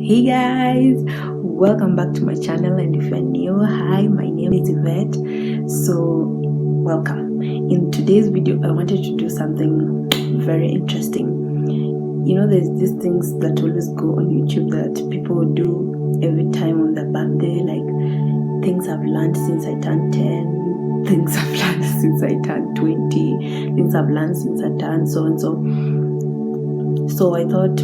Hey guys, welcome back to my channel, and if you're new, hi, my name is Yvette. So welcome. In today's video I wanted to do something very interesting. You know, there's these things that always go on YouTube that people do every time on their birthday, like things I've learned since I turned 10, things I've learned since I turned 20, things I've learned since I turned so and so. So I thought,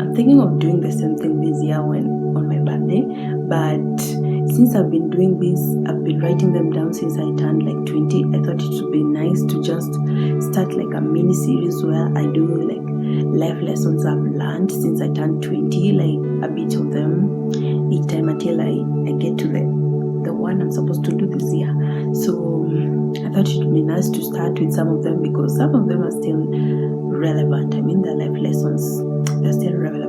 I'm thinking of doing the same thing this year on my birthday, but since I've been doing this, I've been writing them down since I turned like 20. I thought it would be nice to just start like a mini series where I do like life lessons I've learned since I turned 20, like a bit of them each time until I get to the one I'm supposed to do this year. So I thought it would be nice to start with some of them because some of them are still relevant. I mean, the life lessons, they're still relevant.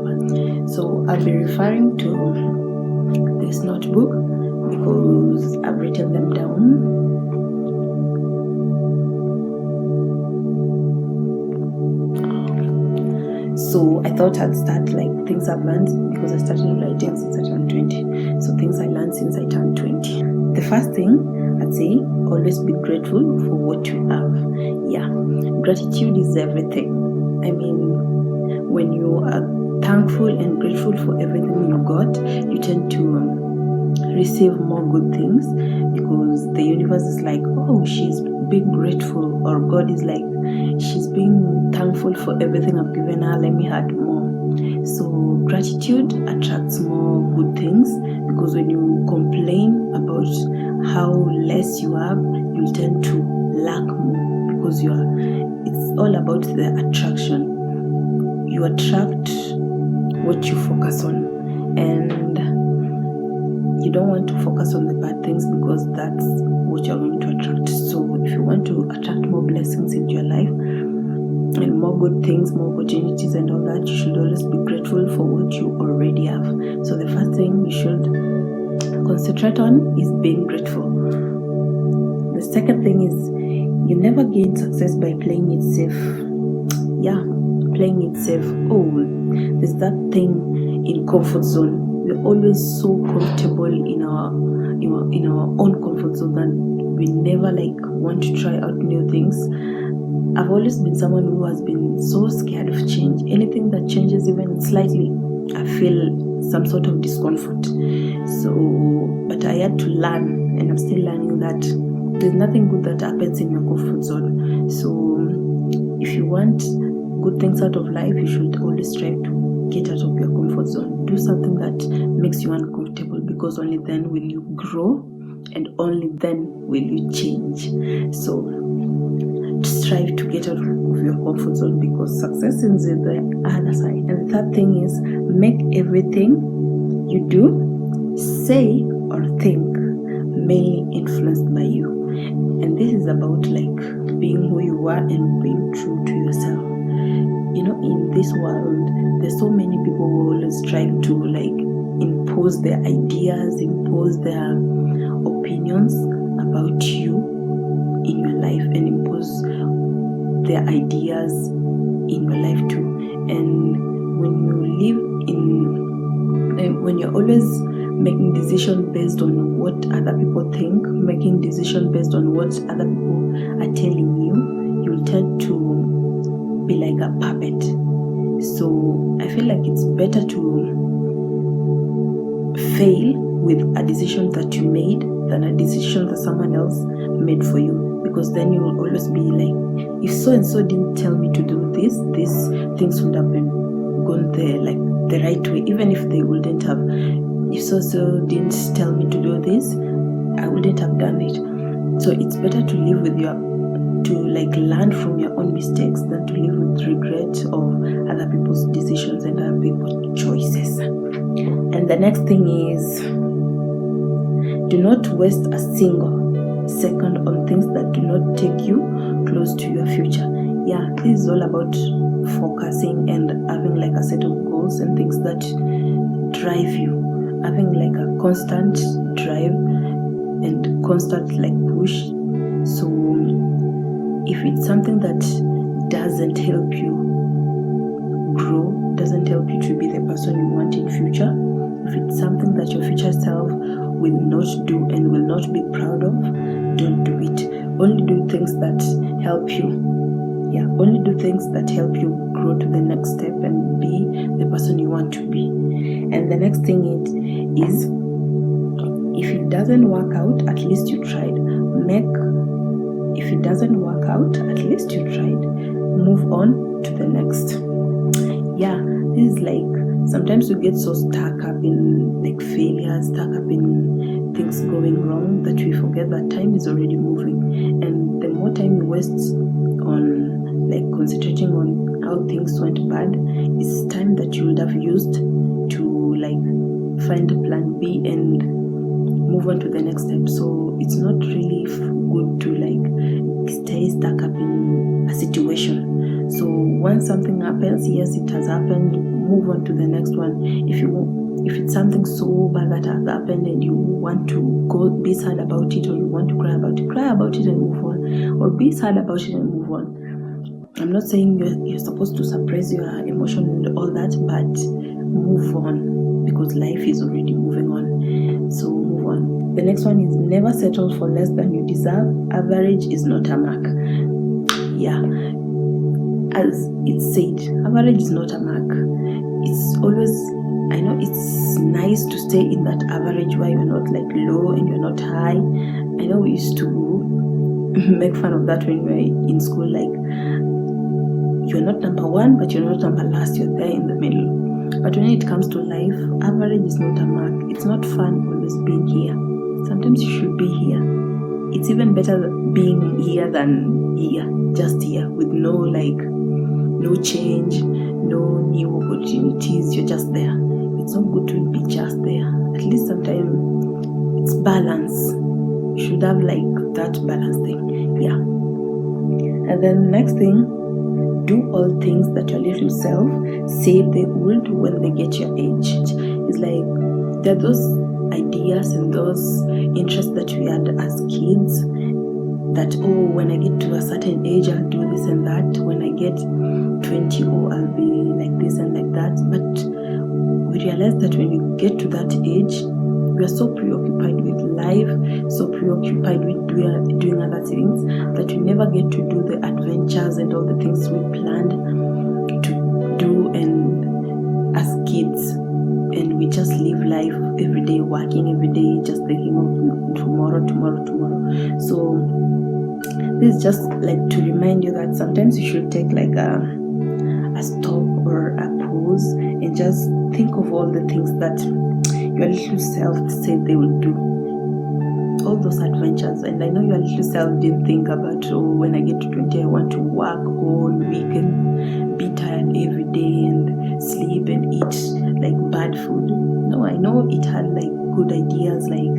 So I'll be referring to this notebook because I've written them down. So I thought I'd start like things I've learned because I started writing since I turned 20. So things I learned since I turned 20. The first thing I'd say, always be grateful for what you have. Yeah, gratitude is everything. I mean, when you are thankful and grateful for everything you got, you tend to receive more good things because the universe is like, oh, she's being grateful, or God is like, she's being thankful for everything I've given her, let me add more. So gratitude attracts more good things because when you complain about how less you have, you tend to lack more because it's all about the attraction. You attract what you focus on, and you don't want to focus on the bad things because that's what you're going to attract. So if you want to attract more blessings into your life and more good things, more opportunities and all that, you should always be grateful for what you already have. So the first thing you should concentrate on is being grateful. The second thing is, you never gain success by playing it safe. Yeah, playing it safe. Oh, there's that thing in comfort zone. We're always so comfortable in our own comfort zone that we never like want to try out new things. I've always been someone who has been so scared of change. Anything that changes even slightly, I feel some sort of discomfort. So, but I had to learn, and I'm still learning that there's nothing good that happens in your comfort zone. So if you want good things out of life, you should always strive to get out of your comfort zone. Do something that makes you uncomfortable, because only then will you grow and only then will you change. So strive to get out of your comfort zone because success is in the other side. And the third thing is, make everything you do, say, or think mainly influenced by you. And this is about like being who you are and being true to yourself. You know, in this world, there's so many people who always try to like impose their ideas, impose their opinions about you in your life, and impose their ideas in your life too. And when you're always making decisions based on what other people think, making decisions based on what other people are telling you, you'll tend to be like a puppet. So I feel like it's better to fail with a decision that you made than a decision that someone else made for you, because then you will always be like, if so and so didn't tell me to do this, these things would have been gone the right way, even if they wouldn't have. If so didn't tell me to do this, I wouldn't have done it. So it's better to live with learn from your own mistakes than to live with regret of other people's decisions and other people's choices. And the next thing is, do not waste a single second on things that do not take you close to your future. Yeah, this is all about focusing and having like a set of goals and things that drive you, having like a constant drive and constant like push. So if it's something that doesn't help you grow doesn't help you to be the person you want in future, if it's something that your future self will not do and will not be proud of, don't do it. Only do things that help you. Yeah, only do things that help you grow to the next step and be the person you want to be. And the next thing is if it doesn't work out, at least you tried. If it doesn't work out, at least you tried. Move on to the next. Yeah, this is like, sometimes we get so stuck up in like failures, stuck up in things going wrong, that we forget that time is already moving. And the more time you waste on like concentrating on how things went bad, it's time that you would have used to like find a plan B and move on to the next step. So it's not really good to like stay stuck up in a situation. So once something happens, yes, it has happened, move on to the next one. If it's something so bad that has happened and you want to go be sad about it, or you want to cry about it and move on, or be sad about it and move on. I'm not saying you're supposed to suppress your emotion and all that, but move on, because life is already moving on. So move on. The next one is never settle for less than you deserve. Average is not a mark. Yeah, as it's said, average is not a mark. It's always, I know it's nice to stay in that average where you're not like low and you're not high. I know we used to make fun of that when we were in school, like you're not number one, but you're not number last, you're there in the middle. But when it comes to life, average is not a mark. It's not fun always being here. Sometimes you should be here. It's even better being here than here, just here, with no change, no new opportunities. You're just there. It's not good to be just there. At least sometimes it's balance. You should have like that balance thing. Yeah. And then next thing, do all things that your little self said they would when they get your age. It's like there are those ideas and those interests that we had as kids, that when I get to a certain age I'll do this and that, when I get 20 I'll be like this and like that. But we realize that when you get to that age, we are so preoccupied with life, so preoccupied with doing other things, that we never get to do the adventures and all the things we planned to do and as kids. And we just live life every day, working every day, just thinking of tomorrow. So this is just like to remind you that sometimes you should take like a stop or a pause and just think of all the things that your little self said they will do, all those adventures. And I know your little self didn't think about, when I get to 20 I want to work all week and be tired every day and sleep and eat like bad food. No, I know it had like good ideas, like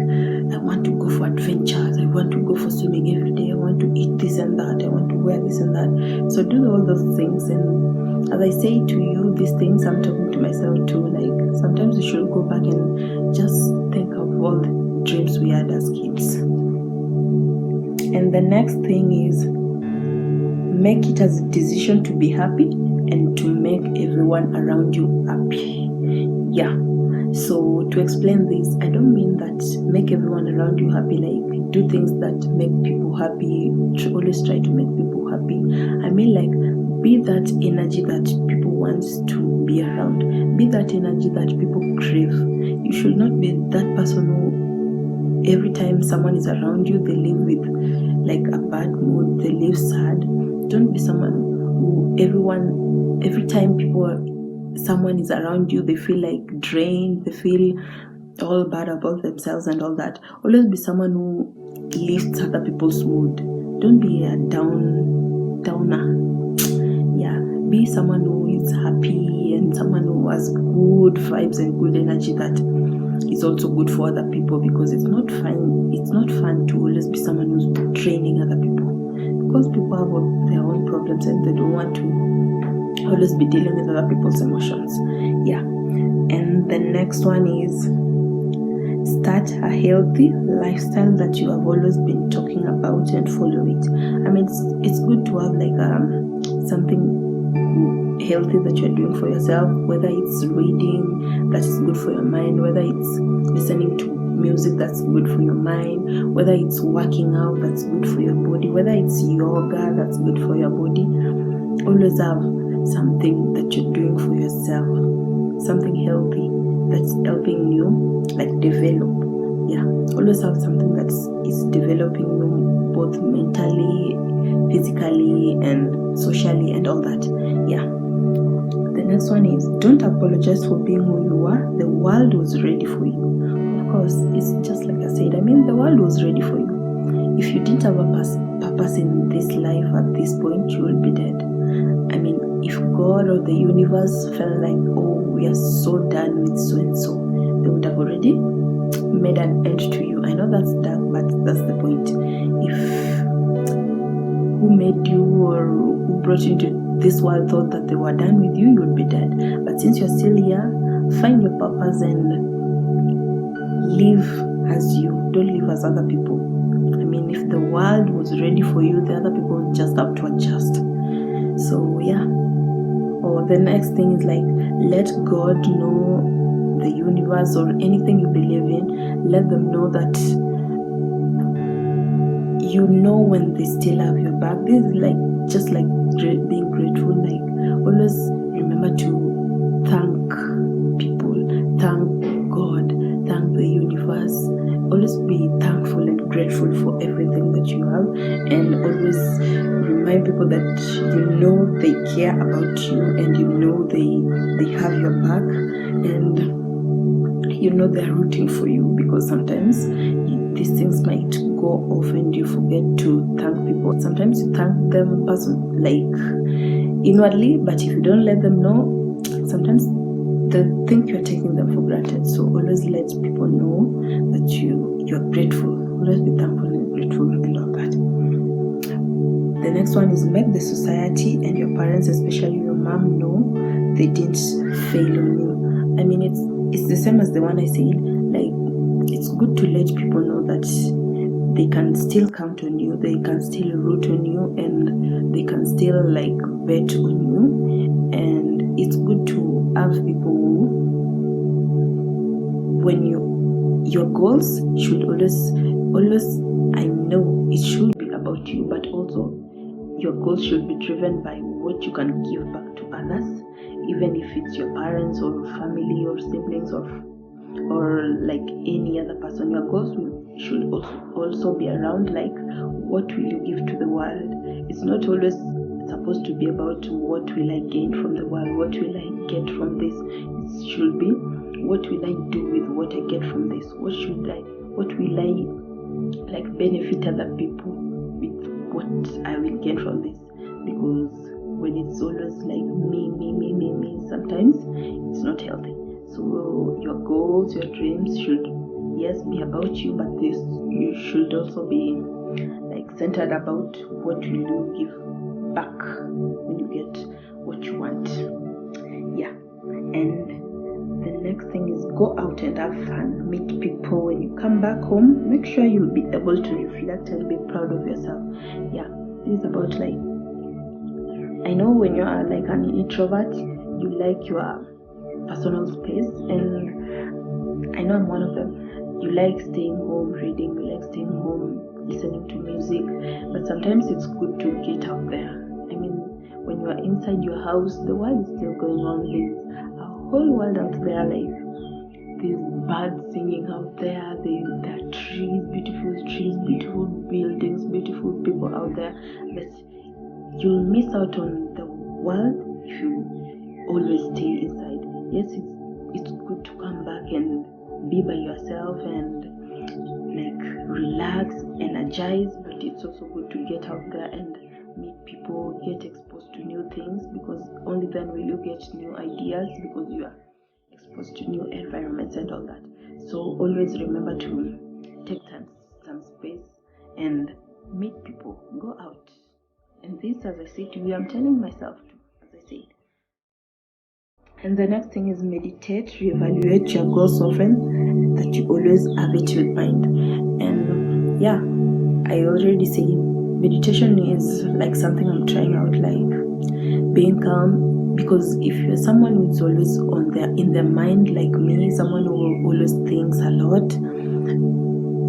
I want to go for adventures, I want to go for swimming every day, I want to eat this and that, I want to wear this and that. So do all those things. And as I say to you these things, I'm talking to myself too. Like sometimes we should go back and just think of all the dreams we had as kids. And the next thing is, make it as a decision to be happy and to make everyone around you happy. Yeah. So to explain this, I don't mean that make everyone around you happy, like do things that make people happy, always try to make people happy. I mean like be that energy that people want to be around. Be that energy that people crave. You should not be that person who every time someone is around you, they live with like a bad mood, they live sad. Don't be someone who every time someone is around you, they feel like drained, they feel all bad about themselves and all that. Always be someone who lifts other people's mood. Don't be a downer. Yeah, be someone who is happy and someone who has good vibes and good energy that is also good for other people, because it's not fun to always be someone who's draining other people, because people have their own problems and they don't want to always be dealing with other people's emotions. Yeah. And the next one is, start a healthy lifestyle that you have always been talking about and follow it. I mean, it's good to have like something healthy that you're doing for yourself, whether it's reading that is good for your mind, whether it's listening to music that's good for your mind, whether it's working out that's good for your body, whether it's yoga that's good for your body. Always have something that you're doing for yourself, something healthy that's helping you like develop. Always have something that is developing you both mentally, physically, and socially, and all that. The next one is, don't apologize for being who you are. The world was ready for you. Of course, it's just like I said, the world was ready for you. If you didn't have a purpose in this life at this point, you will be dead. If God or the universe felt like, oh, we are so done with so and so, they would have already made an end to you. I know that's dark, but that's the point. If who made you or who brought you into this world thought that they were done with you, you would be dead. But since you're still here, find your purpose and live as you. Don't live as other people. If the world was ready for you, the other people just have to adjust. So or the next thing is like, let God know, the universe or anything you believe in, let them know that you know when they still have your back. This is like just like being grateful. Like, always remember to thank people, thank God, thank the universe. Always be thankful and grateful for everything that you have, and always remind people that you know they care about you, and you know they have your back, and you know they're rooting for you, because sometimes these things might go off and you forget to thank people. Sometimes you thank them inwardly, but if you don't let them know, sometimes they think you're taking them for granted. So always let people know that you're grateful. Always be thankful and grateful. I love that. The next one is, make the society and your parents, especially your mom, know they didn't fail on you. It's the same as the one I said. Like, it's good to let people know that they can still count on you, they can still root on you, and they can still bet on you. And it's good to have people when your goals should always, I know it should be about you, but also your goals should be driven by what you can give back to others, even if it's your parents or family or siblings or like any other person. Your goals should also be around what will you give to the world. It's not always supposed to be about what will I gain from the world, what will I get from this. It should be, what will I do with what I get from this? What will I benefit other people with what I will get from this? Because when it's always me, sometimes it's not healthy. So your goals, your dreams should, yes, be about you, but you should also be centered about what will you give back when you get what you want. And the next thing is, go out and have fun, meet people. When you come back home, make sure you'll be able to reflect and be proud of yourself. This is about I know when you are an introvert, you like your personal space, and I know I'm one of them. You like staying home reading, you like staying home listening to music, but sometimes it's good to get out there. When you are inside your house, the world is still going on. There's a whole world out there, there's birds singing out there, there are trees, beautiful buildings, beautiful people out there, but you'll miss out on the world if you always stay inside. Yes, it's good to come back and be by yourself and relax, energize, but it's also good to get out there and meet people, get exposed to new things, because only then will you get new ideas, because you are exposed to new environments and all that. So always remember to take some space and meet people, go out. And this, as I said to you, I'm telling myself to, as I said. And the next thing is, meditate, reevaluate your goals often, that you always have it in mind. And I already said meditation is something I'm trying out, being calm, because if you're someone who's always in their mind like me, someone who always thinks a lot,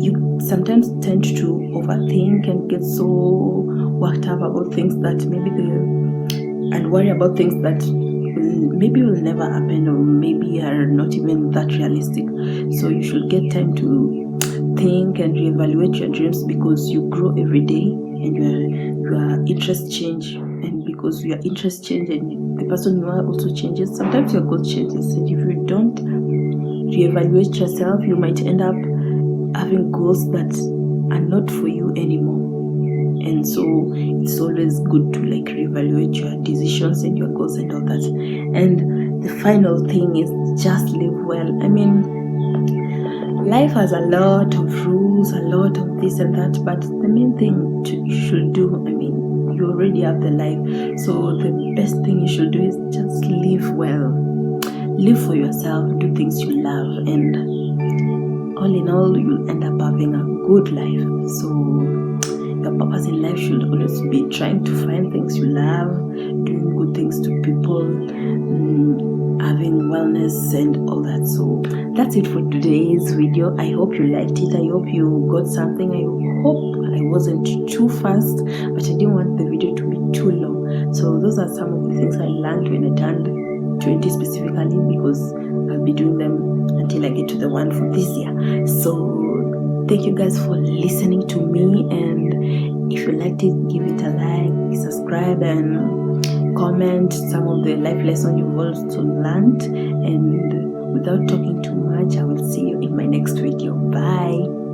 you sometimes tend to overthink and get so worked up about things that and worry about things that maybe will never happen, or maybe are not even that realistic. So you should get time to think and reevaluate your dreams, because you grow every day and your interests change, and because your interests change and the person you are also changes, sometimes your goal changes, and if you don't reevaluate yourself, you might end up having goals that are not for you anymore. And so it's always good to like reevaluate your decisions and your goals and all that. And the final thing is just live well. I mean, life has a lot of rules, a lot of this and that, but the main thing you should do, I mean, you already have the life, so the best thing you should do is just live well. Live for yourself, do things you love, and all in all, you'll end up having a good life. So your purpose in life should always be trying to find things you love, doing good things to people, having wellness and all that. So that's it for today's video. I hope you liked it. I hope you got something. I hope I wasn't too fast, but I didn't want the video to be too long. So those are some of the things I learned when I turned 20 specifically, because I'll be doing them until I get to the one for this year. So thank you guys for listening to me, and if you liked it, give it a like, subscribe, and comment some of the life lessons you've also learned. And without talking too much, I will see you in my next video. Bye.